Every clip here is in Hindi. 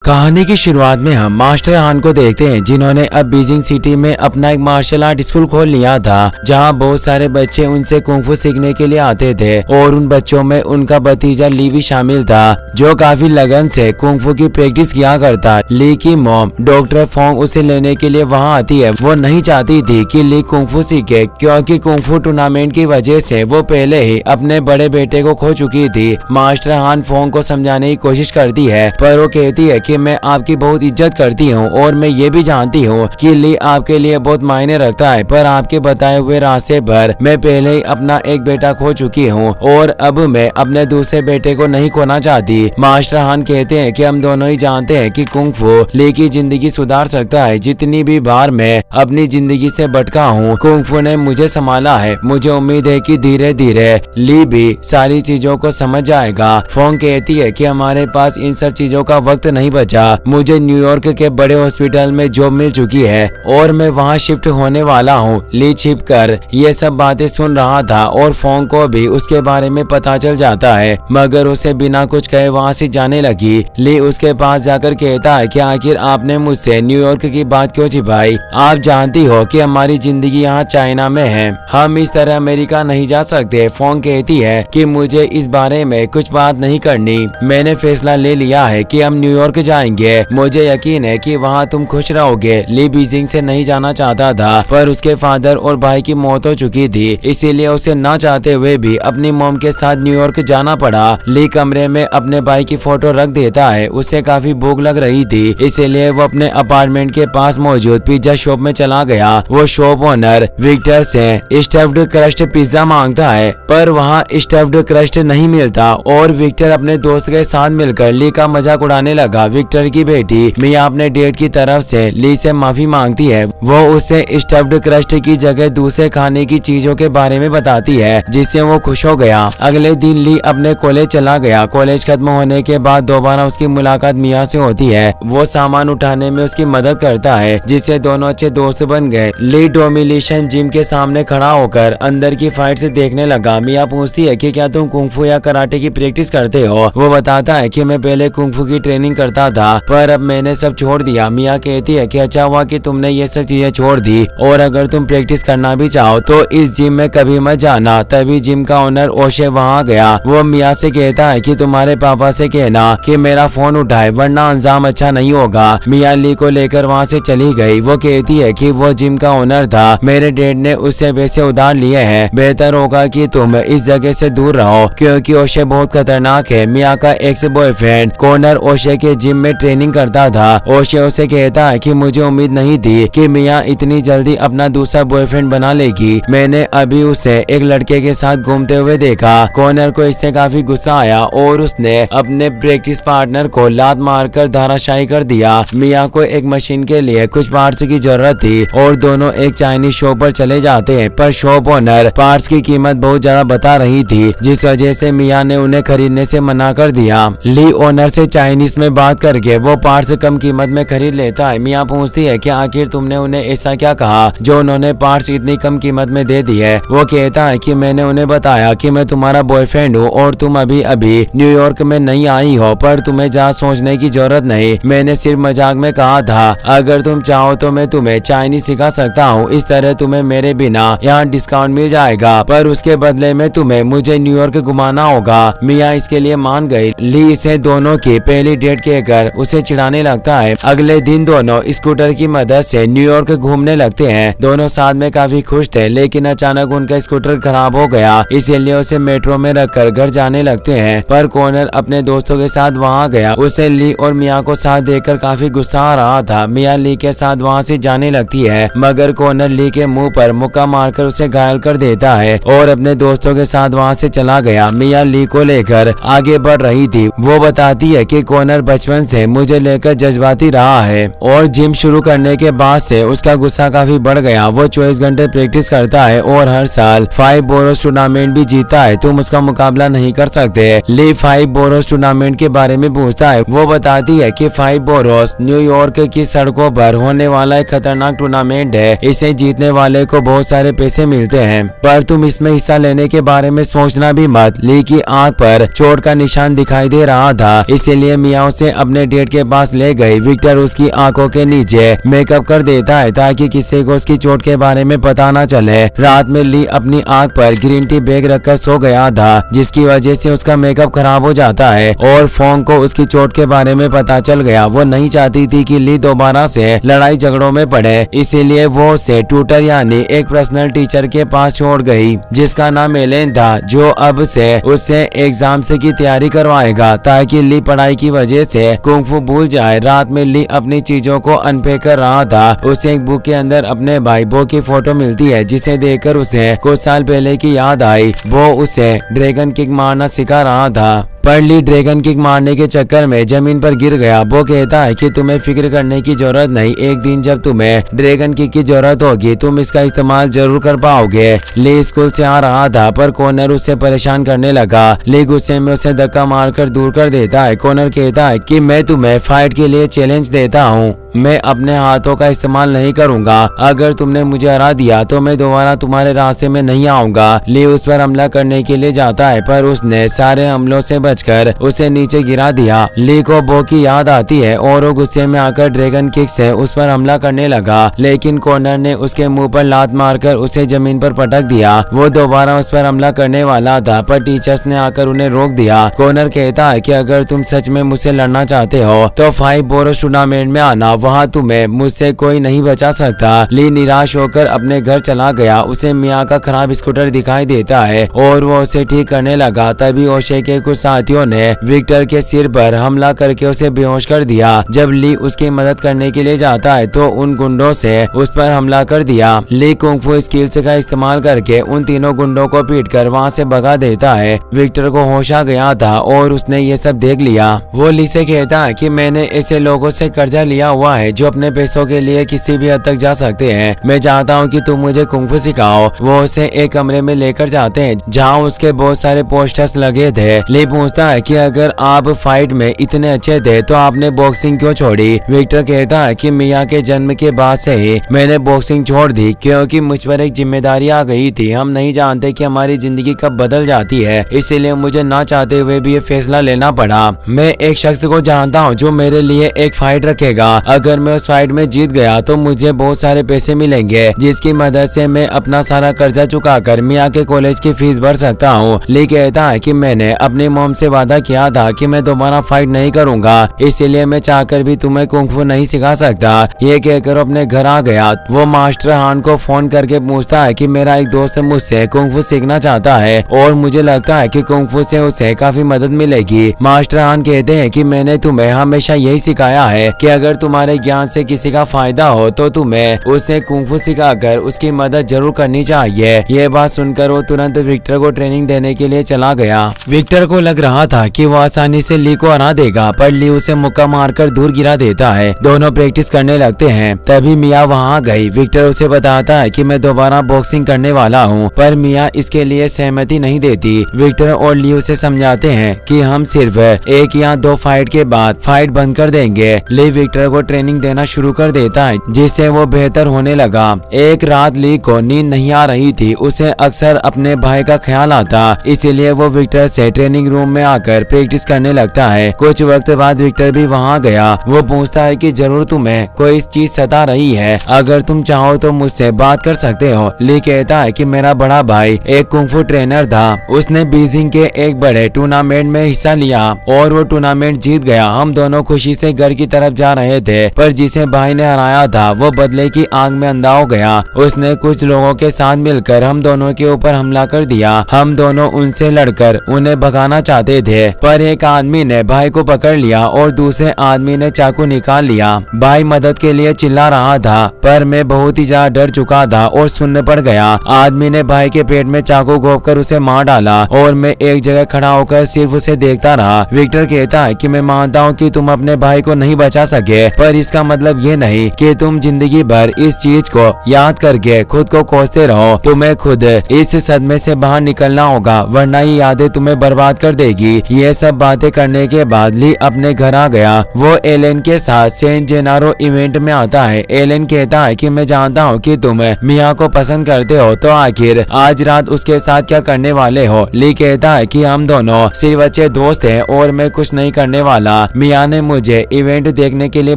कहानी की शुरुआत में हम मास्टर हान को देखते हैं, जिन्होंने अब बीजिंग सिटी में अपना एक मार्शल आर्ट स्कूल खोल लिया था, जहां बहुत सारे बच्चे उनसे कुंफू सीखने के लिए आते थे। और उन बच्चों में उनका भतीजा ली भी शामिल था, जो काफी लगन से कुंफू की प्रैक्टिस किया करता। ली की मॉम डॉक्टर फोंग उसे लेने के लिए वहां आती है। वो नहीं चाहती थी कि ली कुंफू सीखे, क्योंकि कुंफू टूर्नामेंट की वजह से वो पहले ही अपने बड़े बेटे को खो चुकी थी। मास्टर हान फोंग को समझाने की कोशिश करती है, पर वो कहती है कि मैं आपकी बहुत इज्जत करती हूँ और मैं ये भी जानती हूँ कि ली आपके लिए बहुत मायने रखता है, पर आपके बताए हुए रास्ते पर मैं पहले ही अपना एक बेटा खो चुकी हूँ और अब मैं अपने दूसरे बेटे को नहीं खोना चाहती। मास्टर हान कहते हैं कि हम दोनों ही जानते हैं कि कुंग फू ली की जिंदगी सुधार सकता है। जितनी भी बार मैं अपनी जिंदगी से भटका हूँ, कुंग फू ने मुझे संभाला है। मुझे उम्मीद है कि धीरे धीरे ली भी सारी चीजों को समझ जाएगा। फोंग कहती है कि हमारे पास इन सब चीजों का वक्त नहीं बचा। मुझे न्यूयॉर्क के बड़े हॉस्पिटल में जॉब मिल चुकी है और मैं वहां शिफ्ट होने वाला हूँ। ली छिप कर ये सब बातें सुन रहा था और फोंग को भी उसके बारे में पता चल जाता है, मगर उसे बिना कुछ कहे वहां से जाने लगी। ली उसके पास जाकर कहता है कि आखिर आपने मुझसे न्यूयॉर्क की बात क्यों छिपाई? आप जानती हो कि हमारी जिंदगी यहाँ चाइना में है, हम इस तरह अमेरिका नहीं जा सकते। फोंग कहती है कि मुझे इस बारे में कुछ बात नहीं करनी, मैंने फैसला ले लिया है कि हम न्यूयॉर्क जाएंगे। मुझे यकीन है कि वहाँ तुम खुश रहोगे। ली बीजिंग से नहीं जाना चाहता था, पर उसके फादर और भाई की मौत हो चुकी थी, इसीलिए उसे ना चाहते हुए भी अपनी मॉम के साथ न्यूयॉर्क जाना पड़ा। ली कमरे में अपने भाई की फोटो रख देता है। उसे काफी भूख लग रही थी, इसीलिए वो अपने अपार्टमेंट के पास मौजूद पिज्जा शॉप में चला गया। वो शॉप ओनर विक्टर से स्टफ्ड क्रस्ट पिज्जा मांगता है, पर वहाँ स्टफ्ड क्रस्ट नहीं मिलता और विक्टर अपने दोस्त के साथ मिलकर ली का मजाक उड़ाने लगा। विक्टर की बेटी मिया अपने डेट की तरफ से ली से माफी मांगती है। वो उसे स्टफ्ड क्रस्ट की जगह दूसरे खाने की चीजों के बारे में बताती है, जिससे वो खुश हो गया। अगले दिन ली अपने कॉलेज चला गया। कॉलेज खत्म होने के बाद दोबारा उसकी मुलाकात मिया से होती है। वो सामान उठाने में उसकी मदद करता है, जिससे दोनों अच्छे दोस्त बन गए। ली डोमिनेशन जिम के सामने खड़ा होकर अंदर की फाइट से देखने लगा। मिया पूछती है कि क्या तुम कुंफू या कराटे की प्रैक्टिस करते हो? वो बताता है कि मैं पहले कुंफू की ट्रेनिंग करता था, पर अब मैंने सब छोड़ दिया। मिया कहती है कि अच्छा हुआ कि तुमने ये सब चीजें छोड़ दी, और अगर तुम प्रैक्टिस करना भी चाहो तो इस जिम में कभी मत जाना। तभी जिम का ओनर ओशे वहाँ गया। वो मिया से कहता है कि तुम्हारे पापा से कहना कि मेरा फोन उठाए, वरना अंजाम अच्छा नहीं होगा। मिया ली को लेकर वहाँ से चली गई। वो कहती है कि वो जिम का ओनर था, मेरे डैड ने उससे पैसे उधार लिए हैं, बेहतर होगा कि तुम इस जगह से दूर रहो, क्योंकि ओशे बहुत खतरनाक है। मिया का एक्स बॉयफ्रेंड कॉनर ओशे के जिम में ट्रेनिंग करता था। ओशे उसे कहता है कि मुझे उम्मीद नहीं थी कि मिया इतनी जल्दी अपना दूसरा बॉयफ्रेंड बना लेगी। मैंने अभी उसे एक लड़के के साथ घूमते हुए देखा। कॉनर को इससे काफी गुस्सा आया और उसने अपने प्रैक्टिस पार्टनर को लात मारकर धराशायी कर दिया। मिया को एक मशीन के लिए कुछ पार्ट्स की जरूरत थी और दोनों एक चाइनीज शॉप पर चले जाते हैं, पर शॉप ओनर पार्ट्स की कीमत बहुत ज्यादा बता रही थी, जिस वजह से मिया ने उन्हें खरीदने से मना कर दिया। ली ओनर से चाइनीज में बात करके वो पार्ट्स कम कीमत में खरीद लेता है। मिया पूछती है कि आखिर तुमने उन्हें ऐसा क्या कहा जो उन्होंने पार्ट्स इतनी कम कीमत में दे दी है? वो कहता है कि मैंने उन्हें बताया कि मैं तुम्हारा बॉयफ्रेंड हूँ और तुम अभी अभी न्यूयॉर्क में नहीं आई हो, पर तुम्हें ज्यादा सोचने की जरूरत नहीं। मैंने सिर्फ मजाक में कहा था, अगर तुम चाहो तो मैं तुम्हें चाइनीज सिखा सकता हूँ, इस तरह तुम्हें मेरे बिना यहाँ डिस्काउंट मिल जाएगा, पर उसके बदले में तुम्हें मुझे न्यूयॉर्क घुमाना होगा। मिया इसके लिए मान गई। ली इसे दोनों की पहली डेट कहकर उसे चिढ़ाने लगता है। अगले दिन दोनों स्कूटर की मदद से न्यूयॉर्क घूमने लगते हैं। दोनों साथ में काफी खुश थे, लेकिन अचानक उनका स्कूटर खराब हो गया, इसीलिए उसे मेट्रो में रखकर घर जाने लगते हैं। पर कॉनर अपने दोस्तों के साथ वहां गया। उसे ली और मिया को साथ देखकर काफी गुस्सा आ रहा था। मिया ली के साथ वहां से जाने लगती है, मगर कॉनर ली के मुंह पर मुक्का मारकर उसे घायल कर देता है और अपने दोस्तों के साथ वहां से चला गया। मिया ली को लेकर आगे बढ़ रही थी। वो बताती है कि कॉनर बचपन से मुझे लेकर जज्बाती रहा है और जिम शुरू करने के बाद से उसका गुस्सा काफी बढ़ गया। वो 24 घंटे प्रैक्टिस करता है और हर साल 5 बोरोस टूर्नामेंट भी जीता है। तुम उसका मुकाबला नहीं कर सकते। ली 5 बोरोस टूर्नामेंट के बारे में पूछता है। वो बताती है कि 5 बोरोस न्यूयॉर्क की सड़कों पर होने वाला एक खतरनाक टूर्नामेंट है। इसे जीतने वाले को बहुत सारे पैसे मिलते हैं, पर तुम इसमें हिस्सा लेने के बारे में सोचना भी मत। ली की आंख पर चोट का निशान दिखाई दे रहा था, इसीलिए मिया उसे अपने डेट के पास ले गई। विक्टर उसकी आंखों के नीचे मेकअप कर देता है ताकि किसी को उसकी चोट के बारे में पता न चले। रात में ली अपनी आंख पर ग्रीन टी बैग रखकर सो गया था, जिसकी वजह से उसका मेकअप खराब हो जाता है और फोंग को उसकी चोट के बारे में पता चल गया। वो नहीं चाहती थी कि ली दोबारा से लड़ाई झगड़ों में पड़े, इसीलिए वो उसे ट्यूटर यानी एक पर्सनल टीचर के पास छोड़ गई, जिसका नाम एलेन था, जो अब से उससे एग्जाम से की तैयारी करवाएगा ताकि ली पढ़ाई की वजह से कुंग-फू भूल जाए। रात में ली अपनी चीजों को अनपैक कर रहा था। उसे एक बुक के अंदर अपने भाई बो की फोटो मिलती है, जिसे देखकर उसे कुछ साल पहले की याद आई। वो उसे ड्रैगन किक मारना सिखा रहा था, पर ली ड्रैगन किक मारने के चक्कर में जमीन पर गिर गया। वो कहता है कि तुम्हें फिक्र करने की जरूरत नहीं, एक दिन जब तुम्हें ड्रैगन किक की जरूरत होगी तुम इसका इस्तेमाल जरूर कर पाओगे। ली स्कूल से आ रहा था पर कॉर्नर उससे परेशान करने लगा। ली गुस्से में उसे धक्का मारकर दूर कर देता है। कॉर्नर कहता है कि मैं तुम्हें फाइट के लिए चैलेंज देता हूँ, मैं अपने हाथों का इस्तेमाल नहीं करूंगा। अगर तुमने मुझे हरा दिया तो मैं दोबारा तुम्हारे रास्ते में नहीं आऊंगा। ली उस पर हमला करने के लिए जाता है पर उसने सारे हमलों से बचकर उसे नीचे गिरा दिया। ली को बो की याद आती है और वो गुस्से में आकर ड्रैगन किक से उस पर हमला करने लगा, लेकिन कॉर्नर ने उसके मुंह पर लात मारकर उसे जमीन पर पटक दिया। वो दोबारा उस पर हमला करने वाला था पर टीचर्स ने आकर उन्हें रोक दिया। कॉर्नर कहता है कि अगर तुम सच में मुझसे लड़ना चाहते हो तो 5 बोरोस टूर्नामेंट में आना, वहाँ तुम्हें मुझसे कोई नहीं बचा सकता। ली निराश होकर अपने घर चला गया। उसे मिया का खराब स्कूटर दिखाई देता है और वो उसे ठीक करने लगा। तभी ओशे के कुछ साथियों ने विक्टर के सिर पर हमला करके उसे बेहोश कर दिया। जब ली उसकी मदद करने के लिए जाता है तो उन गुंडों से उस पर हमला कर दिया। ली कुंग-फू स्किल्स का इस्तेमाल करके उन तीनों गुंडों को पीटकर वहाँ से भगा देता है। विक्टर को होश आ गया था और उसने ये सब देख लिया। वो ली से कहता है कि मैंने ऐसे लोगों से कर्जा लिया हुआ है जो अपने पैसों के लिए किसी भी हद तक जा सकते हैं। मैं चाहता हूँ कि तुम मुझे कुंग-फू सिखाओ। वो उसे एक कमरे में लेकर जाते हैं जहाँ उसके बहुत सारे पोस्टर्स लगे थे। ली पूछता है कि अगर आप फाइट में इतने अच्छे थे तो आपने बॉक्सिंग क्यों छोड़ी। विक्टर कहता है कि मिया के जन्म के बाद से ही मैंने बॉक्सिंग छोड़ दी क्योंकि मुझ पर एक जिम्मेदारी आ गई थी। हम नहीं जानते कि हमारी जिंदगी कब बदल जाती है, इसीलिए मुझे ना चाहते हुए भी ये फैसला लेना पड़ा। मैं एक शख्स को जानता हूँ जो मेरे लिए एक फाइट रखेगा। अगर मैं उस फाइट में जीत गया तो मुझे बहुत सारे पैसे मिलेंगे, जिसकी मदद से मैं अपना सारा कर्जा चुकाकर मिया के कॉलेज की फीस भर सकता हूँ। ली कहता है कि मैंने अपनी मॉम से वादा किया था कि मैं दोबारा फाइट नहीं करूंगा, इसीलिए मैं चाहकर भी तुम्हें कुंग-फू नहीं सिखा सकता। ये कहकर अपने घर आ गया। वो मास्टर हान को फोन करके पूछता है कि मेरा एक दोस्त मुझसे कुंग-फू सीखना चाहता है और मुझे लगता है कि कुंग-फू से उसे काफी मदद मिलेगी। मास्टर हान कहते हैं कि मैंने तुम्हें हमेशा यही सिखाया है कि अगर तुम्हारे ज्ञान से किसी का फायदा हो तो तुम्हें उसे कुंग-फू सिखाकर उसकी मदद जरूर करनी चाहिए। ये बात सुनकर वो तुरंत विक्टर को ट्रेनिंग देने के लिए चला गया। विक्टर को लग रहा था कि वो आसानी से ली को हरा देगा, पर ली उसे मुक्का मारकर दूर गिरा देता है। दोनों प्रैक्टिस करने लगते हैं। तभी मिया वहाँ आ गई। विक्टर उसे बताता है कि मैं दोबारा बॉक्सिंग करने वाला हूँ, पर मिया इसके लिए सहमति नहीं देती। विक्टर और ली उसे समझाते हैं कि हम सिर्फ 1 या 2 फाइट के बाद फाइट बंद कर देंगे। ली विक्टर को ट्रेनिंग देना शुरू कर देता है, जिससे वो बेहतर होने लगा। एक रात ली को नींद नहीं आ रही थी। उसे अक्सर अपने भाई का ख्याल आता, इसीलिए वो विक्टर से ट्रेनिंग रूम में आकर प्रैक्टिस करने लगता है। कुछ वक्त बाद विक्टर भी वहाँ गया। वो पूछता है कि जरूर तुम्हें कोई चीज सता रही है, अगर तुम चाहो तो मुझसे बात कर सकते हो। ली कहता है कि मेरा बड़ा भाई एक कुंग-फू ट्रेनर था, उसने बीजिंग के एक बड़े टूर्नामेंट में हिस्सा लिया और वो टूर्नामेंट जीत गया। हम दोनों खुशी से घर की तरफ जा रहे थे, पर जिसे भाई ने हराया था वो बदले की आग में अंधा हो गया। उसने कुछ लोगों के साथ मिलकर हम दोनों के ऊपर हमला कर दिया। हम दोनों उनसे लड़कर उन्हें भगाना चाहते थे, पर एक आदमी ने भाई को पकड़ लिया और दूसरे आदमी ने चाकू निकाल लिया। भाई मदद के लिए चिल्ला रहा था, पर मैं बहुत ही ज्यादा डर चुका था और सुन्न पड़ गया। आदमी ने भाई के पेट में चाकू घोंपकर उसे मार डाला और मैं एक जगह खड़ा होकर सिर्फ उसे देखता रहा। विक्टर कहता है कि मैं मानता हूँ कि तुम अपने भाई को नहीं बचा सके, पर इसका मतलब ये नहीं कि तुम जिंदगी भर इस चीज को याद करके खुद को कोसते रहो। तुम्हें खुद इस सदमे से बाहर निकलना होगा, वरना ये यादें तुम्हें बर्बाद कर देगी। ये सब बातें करने के बाद ली अपने घर आ गया। वो एलन के साथ सेंट जेनारो इवेंट में आता है। एलन कहता है कि मैं जानता हूँ कि तुम मिया को पसंद करते हो, तो आखिर आज रात उसके साथ क्या करने वाले हो। ली कहता है कि हम दोनों सिर्फ अच्छे दोस्त हैं और मैं कुछ नहीं करने वाला। मिया ने मुझे इवेंट देखने के लिए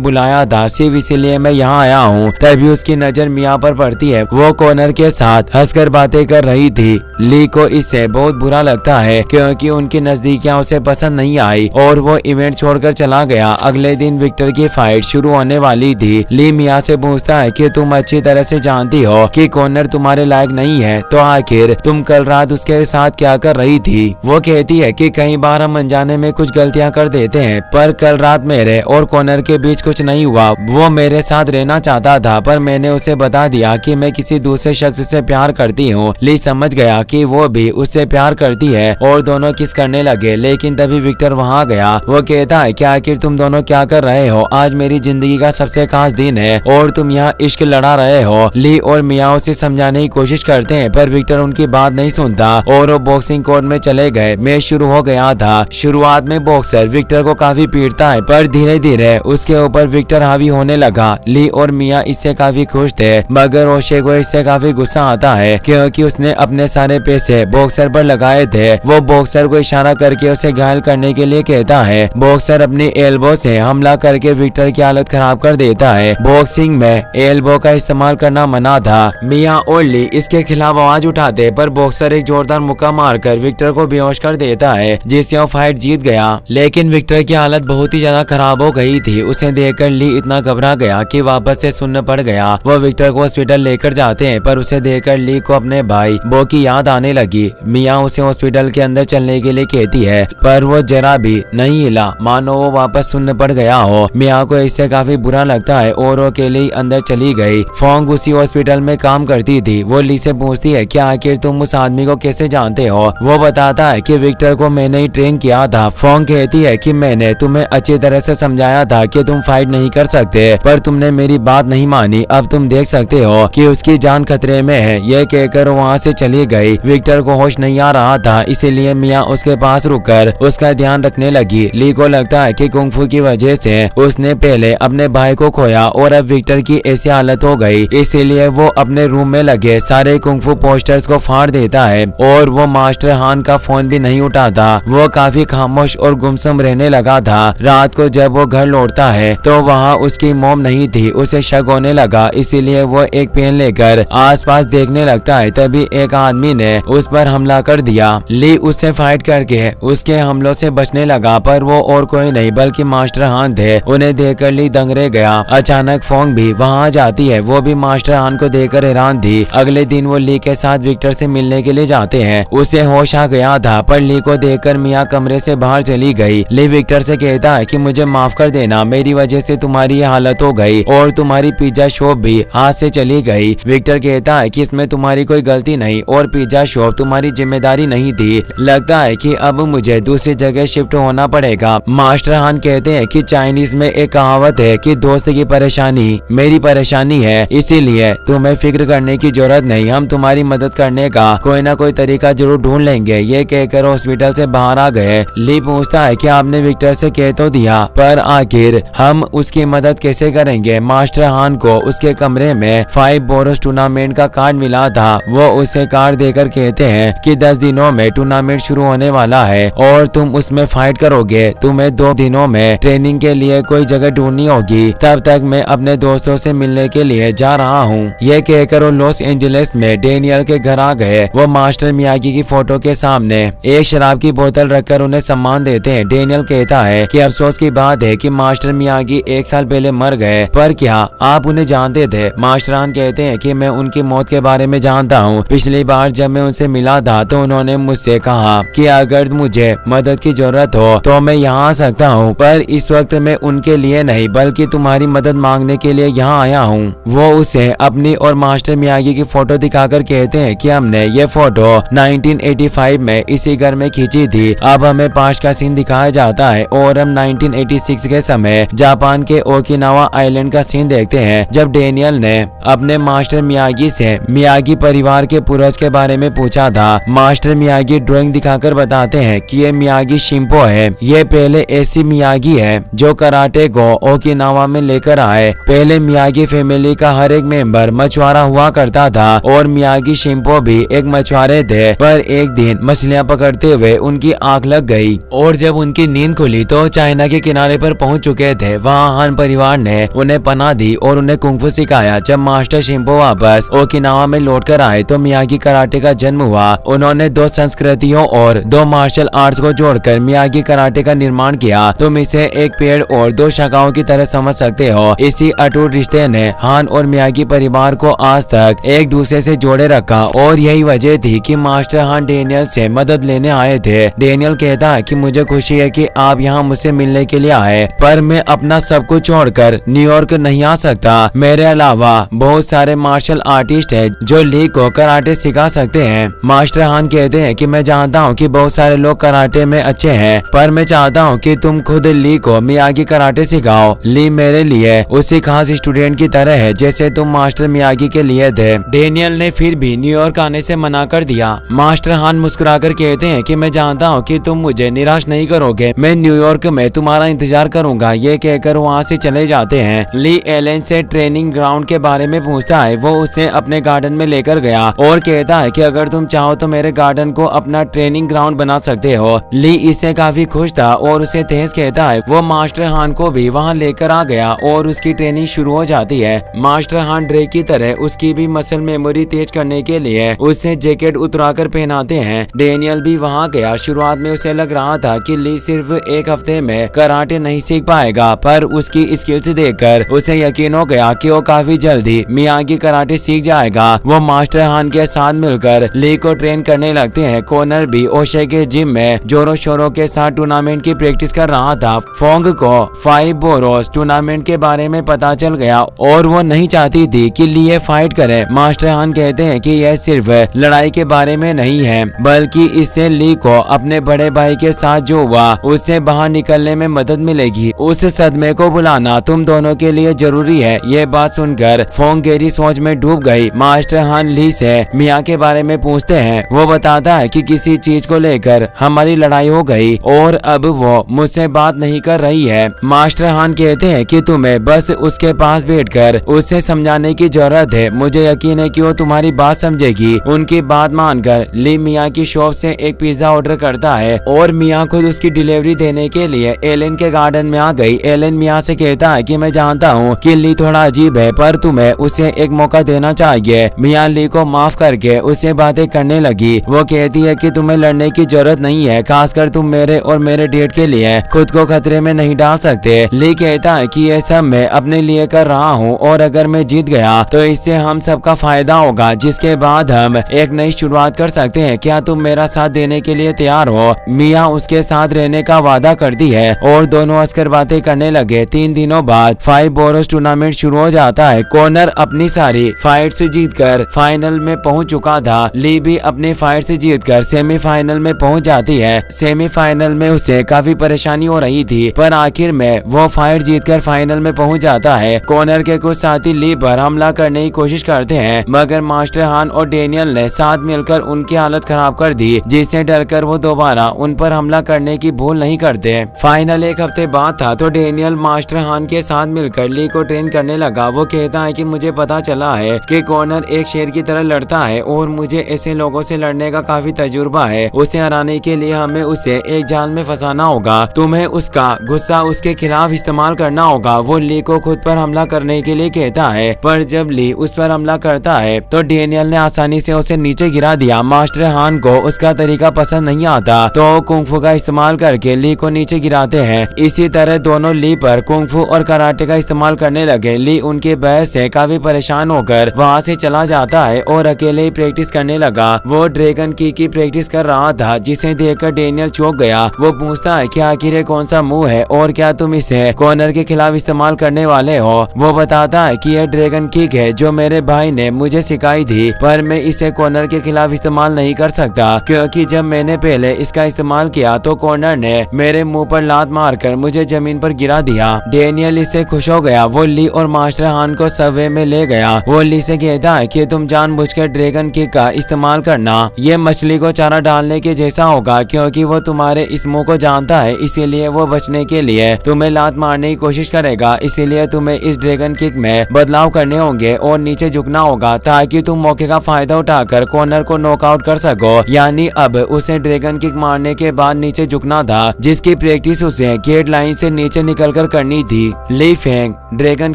बुलाया था, सिर्फ इसीलिए मैं यहाँ आया हूँ। तभी उसकी नजर मिया पर पड़ती है। वो कॉर्नर के साथ हंसकर बातें कर रही थी। ली को इससे बहुत बुरा लगता है क्योंकि उनकी नजदीकियां उसे पसंद नहीं आई और वो इवेंट छोड़कर चला गया। अगले दिन विक्टर की फाइट शुरू होने वाली थी। ली मिया से पूछता है कि तुम अच्छी तरह से जानती हो कि कॉर्नर तुम्हारे लायक नहीं है, तो आखिर तुम कल रात उसके साथ क्या कर रही थी। वो कहती है कि कई बार हम अनजाने में कुछ गलतियां कर देते हैं, पर कल रात मेरे और कॉर्नर के बीच कुछ नहीं हुआ। वो मेरे साथ रहना चाहता था, पर मैंने उसे बता दिया कि मैं किसी दूसरे शख्स से प्यार करती हूँ। ली समझ गया कि वो भी उससे प्यार करती है और दोनों किस करने लगे। लेकिन तभी विक्टर वहाँ गया। वो कहता है कि आखिर तुम दोनों क्या कर रहे हो, आज मेरी जिंदगी का सबसे खास दिन है और तुम यहाँ इश्क लड़ा रहे हो। ली और मिया उसे समझाने की कोशिश करते हैं, पर विक्टर उनकी बात नहीं सुनता और वो बॉक्सिंग कोर्ट में चले गए। मैच शुरू हो गया था। शुरुआत में बॉक्सर विक्टर को काफी पीटता है, पर धीरे धीरे उसके ऊपर विक्टर हावी होने लगा। ली और मिया इससे काफी खुश थे, मगर ओशे को इससे काफी गुस्सा आता है क्योंकि उसने अपने सारे पैसे बॉक्सर पर लगाए थे। वो बॉक्सर को इशारा करके उसे घायल करने के लिए कहता है। बॉक्सर अपनी एल्बो से हमला करके विक्टर की हालत खराब कर देता है। बॉक्सिंग में एल्बो का इस्तेमाल करना मना था। मिया और ली इसके खिलाफ आवाज उठाते, पर बॉक्सर एक जोरदार मुक्का मारकर विक्टर को बेहोश कर देता है, जिससे वो फाइट जीत गया। लेकिन विक्टर की हालत बहुत ही ज्यादा खराब हो गई थी। उसे देखकर ली इतना घबरा गया कि वापस से सुन्न पड़ गया। वो विक्टर को हॉस्पिटल लेकर जाते हैं, पर उसे देखकर ली को अपने भाई बो की याद आने लगी। मिया उसे हॉस्पिटल के अंदर चलने के लिए कहती है, पर वो जरा भी नहीं हिला, मानो वो वापस सुन्न पड़ गया हो। मिया को इससे काफी बुरा लगता है और वो अकेले ही अंदर चली गई। फोंग उसी हॉस्पिटल में काम करती थी। वो ली से पूछती है कि आखिर तुम उस आदमी को कैसे जानते हो। वो बताता है कि विक्टर को मैंने ही ट्रेन किया था। फोंग कहती है कि मैंने तुम्हें अच्छी तरह से समझाया था कि तुम फाइट नहीं कर सकते, पर तुमने मेरी बात नहीं मानी। अब तुम देख सकते हो कि उसकी जान खतरे में है। यह कहकर वहाँ से चली गई। विक्टर को होश नहीं आ रहा था, इसीलिए मिया उसके पास रुककर उसका ध्यान रखने लगी। ली को लगता है कि कुंग-फू की वजह से उसने पहले अपने भाई को खोया और अब विक्टर की ऐसी हालत हो गई, इसीलिए वो अपने रूम में लगे सारे कुंग-फू पोस्टर्स को फाड़ देता है और वो मास्टर हान का फोन भी नहीं उठाता। वो काफी खामोश और गुमसुम रहने लगा था। रात को जब वो घर लौटता है तो वहाँ उसकी मॉम नहीं थी। उसे शक होने लगा, इसीलिए वो एक पेन लेकर आसपास देखने लगता है। तभी एक आदमी ने उस पर हमला कर दिया। ली उससे फाइट करके उसके हमलों से बचने लगा, पर वो और कोई नहीं बल्कि मास्टर हान थे। उन्हें देखकर ली दंग रह गया। अचानक फोंग भी वहाँ जाती है। वो भी मास्टर हान को देखकर हैरान थी। अगले दिन वो ली के साथ विक्टर से मिलने के लिए जाते हैं। उसे होश आ गया था, पर ली को देखकर मिया कमरे से बाहर चली गई। ली विक्टर से कहता है कि मुझे माफ कर देना, मेरी वजह से तुम्हारी ये हालत हो गई और तुम्हारी पिज्जा शॉप भी हाथ से चली गई। विक्टर कहता है कि इसमें तुम्हारी कोई गलती नहीं और पिज्जा शॉप तुम्हारी जिम्मेदारी नहीं थी। लगता है कि अब मुझे दूसरी जगह शिफ्ट होना पड़ेगा। मास्टर हान कहते हैं कि चाइनीज में एक कहावत है कि दोस्त की परेशानी मेरी परेशानी है, इसीलिए तुम्हें फिक्र करने की जरूरत नहीं, हम तुम्हारी मदद करने का कोई ना कोई तरीका जरूर ढूंढ लेंगे। ये कहकर हॉस्पिटल से बाहर आ गए। ली पूछता है कि आपने विक्टर से कह तो दिया, पर आखिर हम उसकी मदद कैसे करेंगे। मास्टर हान को उसके कमरे में 5 बोरोस टूर्नामेंट का कार्ड मिला था। वो उसे कार्ड देकर कहते हैं कि 10 दिनों में टूर्नामेंट शुरू होने वाला है और तुम उसमें फाइट करोगे। तुम्हें 2 दिनों में ट्रेनिंग के लिए कोई जगह ढूंढनी होगी, तब तक मैं अपने दोस्तों से मिलने के लिए जा रहा हूँ। ये कहकर वो लॉस एंजलिस में डेनियल के घर आ गए। वो मास्टर मियागी की फोटो के सामने एक शराब की बोतल रखकर उन्हें सम्मान देते हैं। डेनियल कहता है कि अफसोस की बात है कि मास्टर मियागी 1 साल पहले मर गए, पर क्या आप उन्हें जानते थे। मास्टर हान कहते हैं कि मैं उनकी मौत के बारे में जानता हूँ। पिछली बार जब मैं उनसे मिला था तो उन्होंने मुझसे कहा कि अगर मुझे मदद की जरूरत हो तो मैं यहाँ आ सकता हूँ, पर इस वक्त मैं उनके लिए नहीं बल्कि तुम्हारी मदद मांगने के लिए यहाँ आया हूँ। वो उसे अपनी और मास्टर मियागी की फोटो दिखाकर कहते हैं कि हमने ये फोटो 1985 में इसी घर में खींची थी। अब हमें पास्ट का सीन दिखाया जाता है और हम 1986 के समय जापान जापान के ओकिनावा आइलैंड का सीन देखते हैं, जब डेनियल ने अपने मास्टर मियागी से मियागी परिवार के पूर्वज के बारे में पूछा था। मास्टर मियागी ड्राइंग दिखाकर बताते हैं कि ये मियागी शिंपो है। ये पहले ऐसी मियागी है जो कराटे को ओकिनावा में लेकर आए। पहले मियागी फैमिली का हर एक मेंबर मछुआरा हुआ करता था और मियागी शिंपो भी एक मछुआरे थे, पर एक दिन मछलियां पकड़ते हुए उनकी आंख लग गई और जब उनकी नींद खुली तो चाइना के किनारे पर पहुंच चुके थे। वहां हान परिवार ने उन्हें पनाह दी और उन्हें कुंफू सिखाया। जब मास्टर शिंपो वापस ओकिनावा में लौटकर आए तो मियागी कराटे का जन्म हुआ। उन्होंने दो संस्कृतियों और दो मार्शल आर्ट्स को जोड़कर मियागी कराटे का निर्माण किया। तुम इसे एक पेड़ और दो शाखाओं की तरह समझ सकते हो। इसी अटूट रिश्ते ने हान और मियागी परिवार को आज तक एक दूसरे से जोड़े रखा और यही वजह थी कि मास्टर हान डेनियल से मदद लेने आए थे। डेनियल कहता है कि मुझे खुशी है कि आप यहाँ मुझसे मिलने के लिए आए, पर मैं अपना सब कुछ छोड़कर न्यूयॉर्क नहीं आ सकता। मेरे अलावा बहुत सारे मार्शल आर्टिस्ट हैं जो ली को कराटे सिखा सकते हैं। मास्टर हान कहते हैं कि मैं जानता हूँ कि बहुत सारे लोग कराटे में अच्छे हैं, पर मैं चाहता हूँ कि तुम खुद ली को मियागी कराटे सिखाओ। ली मेरे लिए उसी खास स्टूडेंट की तरह है जैसे तुम मास्टर मियागी के लिए थे। डेनियल ने फिर भी न्यूयॉर्क आने से मना कर दिया। मास्टर हान मुस्कुराकर कहते हैं कि मैं जानता हूँ कि तुम मुझे निराश नहीं करोगे, मैं न्यूयॉर्क में तुम्हारा इंतजार करूंगा। ये कहकर वहाँ से चले जाते हैं। ली एलन से ट्रेनिंग ग्राउंड के बारे में पूछता है। वो उसे अपने गार्डन में लेकर गया और कहता है कि अगर तुम चाहो तो मेरे गार्डन को अपना ट्रेनिंग ग्राउंड बना सकते हो। ली इससे काफी खुश था और उसे तेज कहता है। वो मास्टर हान को भी वहाँ लेकर आ गया और उसकी ट्रेनिंग शुरू हो जाती है। मास्टर हान ड्रे की तरह उसकी भी मसल मेमोरी तेज करने के लिए उससे जैकेट उतराकर पहनाते हैं। डेनियल भी वहाँ गया। शुरुआत में उसे लग रहा था कि ली सिर्फ एक हफ्ते में कराटे नहीं सीख पाएगा, पर उसकी स्किल्स देखकर उसे यकीन हो गया कि वो काफी जल्दी मियागी कराटे सीख जाएगा। वो मास्टर हान के साथ मिलकर ली को ट्रेन करने लगते हैं। कॉर्नर भी ओशे के जिम में जोरों शोरों के साथ टूर्नामेंट की प्रैक्टिस कर रहा था। फोंग को 5 बोरोस टूर्नामेंट के बारे में पता चल गया और वो नहीं चाहती थी कि ली ये फाइट करे। मास्टर हान कहते हैं कि यह सिर्फ लड़ाई के बारे में नहीं है, बल्कि इससे ली को अपने बड़े भाई के साथ जो हुआ उससे बाहर निकलने में मदद मिलेगी। उस सदमे को बुलाना तुम दोनों के लिए जरूरी है। ये बात सुनकर फोंग गहरी सोच में डूब गई। मास्टर हान ली से मिया के बारे में पूछते हैं। वो बताता है कि किसी चीज को लेकर हमारी लड़ाई हो गई और अब वो मुझसे बात नहीं कर रही है। मास्टर हान कहते हैं कि तुम्हें बस उसके पास बैठकर उससे समझाने की जरूरत है। मुझे यकीन है कि वो तुम्हारी बात समझेगी। उनकी बात मानकर ली मिया की शॉप से एक पिज्जा ऑर्डर करता है और मिया खुद उसकी डिलीवरी देने के लिए एलन के गार्डन में आ गई। एलन मिया से कहता है कि मैं जानता हूँ कि ली थोड़ा अजीब है, पर तुम्हें उसे एक मौका देना चाहिए। मिया ली को माफ करके उससे बातें करने लगी। वो कहती है कि तुम्हें लड़ने की जरूरत नहीं है, खासकर तुम मेरे और मेरे डेट के लिए खुद को खतरे में नहीं डाल सकते। ली कहता है कि ये सब मैं अपने लिए कर रहा हूँ और अगर मैं जीत गया तो इससे हम सबका फायदा होगा, जिसके बाद हम एक नई शुरुआत कर सकते हैं। क्या तुम मेरा साथ देने के लिए तैयार हो? मिया उसके साथ रहने का वादा करती है और दोनों अस्कर बातें करने लगे। 3 दिनों बाद 5 बोरोस टूर्नामेंट शुरू हो जाता है। कॉर्नर अपनी सारी फाइट्स जीतकर फाइनल में पहुंच चुका था। ली भी अपनी फाइट से जीतकर सेमीफाइनल में पहुंच जाती है। सेमीफाइनल में उसे काफी परेशानी हो रही थी, पर आखिर में वो फाइट जीतकर फाइनल में पहुंच जाता है। कॉर्नर के कुछ साथी ली पर हमला करने की कोशिश करते हैं, मगर मास्टर हान और डेनियल ने साथ मिलकर उनकी हालत खराब कर दी, जिससे डरकर वो दोबारा उन पर हमला करने की भूल नहीं करते। फाइनल एक हफ्ते बाद था तो डेनियल मास्टर हान के साथ मिलकर ली को ट्रेन करने लगा। वो कहता है कि मुझे पता चला है कि कॉर्नर एक शेर की तरह लड़ता है और मुझे ऐसे लोगों से लड़ने का काफी तजुर्बा है। उसे हराने के लिए हमें उसे एक जाल में फंसाना होगा। तुम्हें उसका गुस्सा उसके खिलाफ इस्तेमाल करना होगा। वो ली को खुद पर हमला करने के लिए कहता है, पर जब ली उस पर हमला करता है तो डेनियल ने आसानी से उसे नीचे गिरा दिया। मास्टर हान को उसका तरीका पसंद नहीं आता तो कुंफू का इस्तेमाल करके ली को नीचे गिराते हैं। इसी तरह दोनों ली पर कुंफू और कराटे का इस्तेमाल करने लगे। ली उनके बहस से काफी परेशान होकर वहाँ से चला जाता है और अकेले ही प्रैक्टिस करने लगा। वो ड्रैगन की प्रैक्टिस कर रहा था, जिसे देखकर डेनियल चौंक गया। वो पूछता है कि आखिर ये कौन सा मूव है और क्या तुम इसे कॉर्नर के खिलाफ इस्तेमाल करने वाले हो? वो बताता है कि यह ड्रैगन किक है जो मेरे भाई ने मुझे सिखाई थी, पर मैं इसे कॉर्नर के खिलाफ इस्तेमाल नहीं कर सकता क्योंकि जब मैंने पहले इसका इस्तेमाल किया तो कॉर्नर ने मेरे मुंह पर लात मारकर मुझे जमीन पर गिरा दिया। डेनियल इससे खुश हो गया। वो ली और मास्टर हान को सबवे में ले गया। वो ली से कहता है कि तुम जानबूझकर ड्रैगन किक का इस्तेमाल करना, ये मछली को चारा डालने के जैसा होगा, क्योंकि वो तुम्हारे इस मुंह को जानता है, इसीलिए वो बचने के लिए तुम्हें लात मारने की कोशिश करेगा। इसीलिए तुम्हें इस ड्रैगन किक में बदलाव करने होंगे और नीचे झुकना होगा ताकि तुम मौके का फायदा उठाकर कॉर्नर को नॉकआउट कर सको। यानी अब उसे ड्रैगन किक मारने के बाद नीचे झुकना था, जिसकी प्रैक्टिस उसे गेट लाइन से नीचे निकलकर करनी थी। ली फेंग ड्रैगन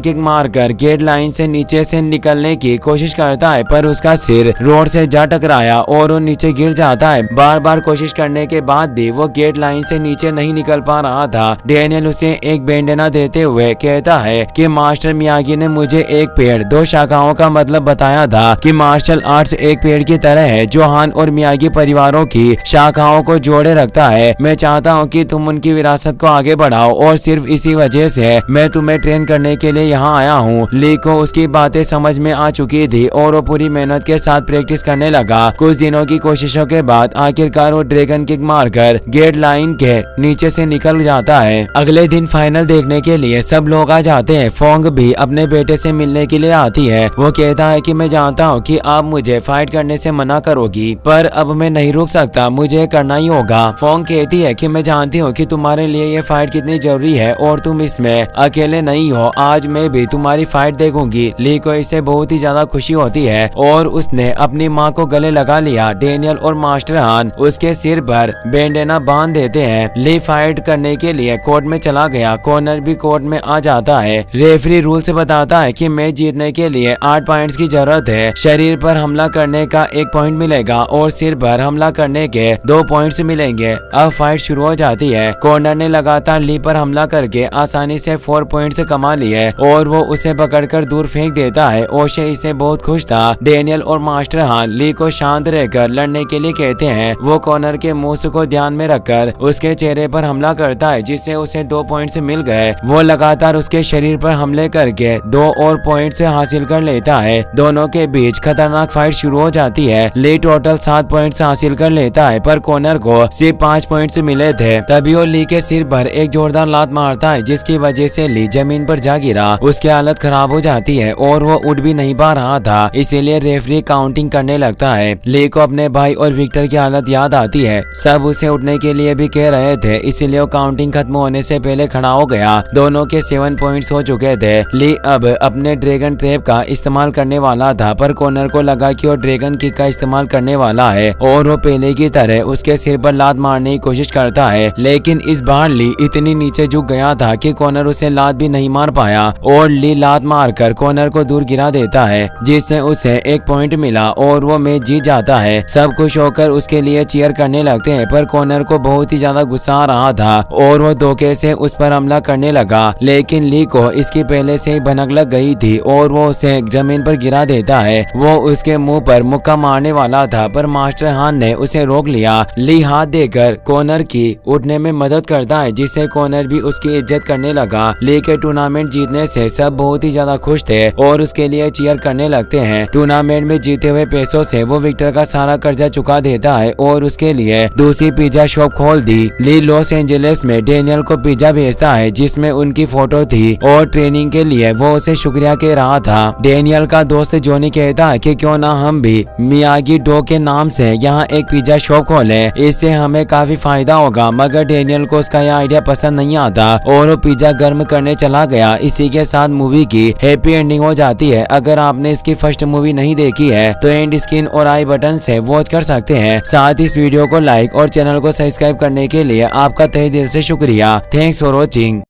किक मारकर गेट लाइन से नीचे से निकलने की कोशिश करता है, पर उसका सिर रोड से जा टकराया और वो नीचे गिर जाता है। बार बार कोशिश करने के बाद भी वो गेट लाइन से नीचे नहीं निकल पा रहा था। डेनियल उसे एक बैंडेना देते हुए कहता है कि मास्टर मियागी ने मुझे एक पेड़ दो शाखाओं का मतलब बताया था कि मार्शल आर्ट्स एक पेड़ की तरह है जो हान और मियागी परिवारों की शाखाओं को जोड़े रखता है। मैं चाहता हूँ कि तुम उनकी विरासत को आगे बढ़ाओ और सिर्फ इसी वजह से मैं तुम्हें ट्रेन करने के लिए यहाँ आया हूँ। ली को उसकी बातें समझ में आ चुकी थी और वो पूरी मेहनत के साथ प्रैक्टिस करने लगा। कुछ दिनों की कोशिशों के बाद आखिरकार वो ड्रैगन किक मारकर गेट लाइन के नीचे से निकल जाता है। अगले दिन फाइनल देखने के लिए सब लोग आ जाते हैं। फोंग भी अपने बेटे से मिलने के लिए आती है। वो कहता है कि मैं जानता हूँ कि आप मुझे फाइट करने से मना करोगी, पर अब मैं नहीं रुक सकता, मुझे करना ही होगा। फोंग कहती है कि मैं जानती हूँ कि तुम्हारे लिए ये फाइट कितनी जरूरी है और तुम इसमें अकेले नहीं हो। आज मैं भी तुम्हारी फाइट देखूंगी। ली को इससे बहुत ही ज्यादा खुशी होती है और उसने अपनी माँ को गले लगा लिया। डेनियल और मास्टर हान उसके सिर पर बैंडेना बांध देते हैं। ली फाइट करने के लिए कोर्ट में चला गया। कॉर्नर भी कोर्ट में आ जाता है। रेफरी रूल से बताता है कि मैच जीतने के लिए 8 पॉइंट्स की जरूरत है। शरीर पर हमला करने का 1 पॉइंट मिलेगा और सिर पर हमला करने के 2 पॉइंट्स मिलेंगे। अब फाइट शुरू हो जाती है। कॉर्नर ने लगातार ली पर हमला करके आसानी से 4 पॉइंट्स कमा लिए और वो उसे पकड़कर दूर फेंक देता है। ओशे इससे बहुत खुश था। डेनियल और मास्टर हान ली को शांत रहकर लड़ने के लिए कहते हैं। वो कॉर्नर के मूव को ध्यान में रखकर उसके चेहरे पर हमला करता है, जिससे उसे 2 पॉइंट्स मिल गए। वो लगातार उसके शरीर पर हमले करके 2 और पॉइंट्स हासिल कर लेता है। दोनों के बीच खतरनाक फाइट शुरू हो जाती है। ली टोटल 7 पॉइंट्स हासिल कर लेता है, पर कॉर्नर को सिर्फ 5 पॉइंट्स मिले थे। तभी वो ली के सिर पर एक जोरदार लात मारता है, जिसकी वजह से ली जमीन पर जा गिरा। उसकी हालत खराब हो जाती है और वो उठ भी नहीं पा रहा था, इसीलिए रेफरी काउंटिंग करने लगता है। ली को अपने भाई और विक्टर की हालत याद आती है। सब उसे उठने के लिए भी कह रहे थे, इसीलिए वो काउंटिंग खत्म होने से पहले खड़ा हो गया। दोनों के 7 पॉइंट्स हो चुके थे। ली अब अपने ड्रैगन ट्रैप का इस्तेमाल करने वाला था, पर कॉर्नर को लगा कि वो ड्रैगन किक का इस्तेमाल करने वाला है और वो पहले की तरह उसके सिर पर लात मारने की कोशिश करता है। लेकिन इस बार ली इतनी नीचे झुक गया था कि कॉर्नर उसे लात भी नहीं मार पाया और ली लात मारकर कॉर्नर को दूर गिरा देता है, जिससे उसे 1 पॉइंट मिला और वो मैच जीत जाता है। सब खुश होकर उसके लिए चीयर करने लगते हैं, पर कॉर्नर को बहुत ही ज्यादा गुस्सा आ रहा था और वो धोखे से उस पर हमला करने लगा। लेकिन ली को इसकी पहले से ही भनक लग गई थी और वो उसे जमीन पर गिरा देता है। वो उसके मुंह पर मुक्का मारने वाला था, पर मास्टर हान ने उसे रोक लिया। ली हाथ देकर कॉर्नर की उठने में मदद करता है, जिससे कॉर्नर भी उसकी इज्जत करने लगा। ली के टूर्नामेंट जीतने से सब बहुत ही ज्यादा खुश थे और उसके लिए चीयर करने लगते हैं। टूर्नामेंट में जीते हुए पैसों से वो विक्टर का सारा कर्जा चुका देता है और उसके लिए दूसरी पिज्जा शॉप खोल दी। ली लॉस एंजलिस में डेनियल को पिज्जा भेजता है, जिसमें उनकी फोटो थी और ट्रेनिंग के लिए वो उसे शुक्रिया कह रहा था। डेनियल का दोस्त जॉनी कहता है कि क्यों ना हम भी मियागी डो के नाम से यहाँ एक पिज्जा शॉप खोलें, इससे हमें काफी फायदा होगा। मगर डेनियल को उसका यह आइडिया पसंद नहीं आता और वो पिज्जा गर्म करने चला गया। इसी के साथ मूवी की हैप्पी एंडिंग हो जाती है। अगर आपने इसकी फर्स्ट मूवी नहीं देखी है तो एंड स्क्रीन और आई बटन से वॉच कर सकते हैं। साथ ही इस वीडियो को लाइक और चैनल को सब्सक्राइब करने के लिए आपका तहे दिल से शुक्रिया। Thanks for watching.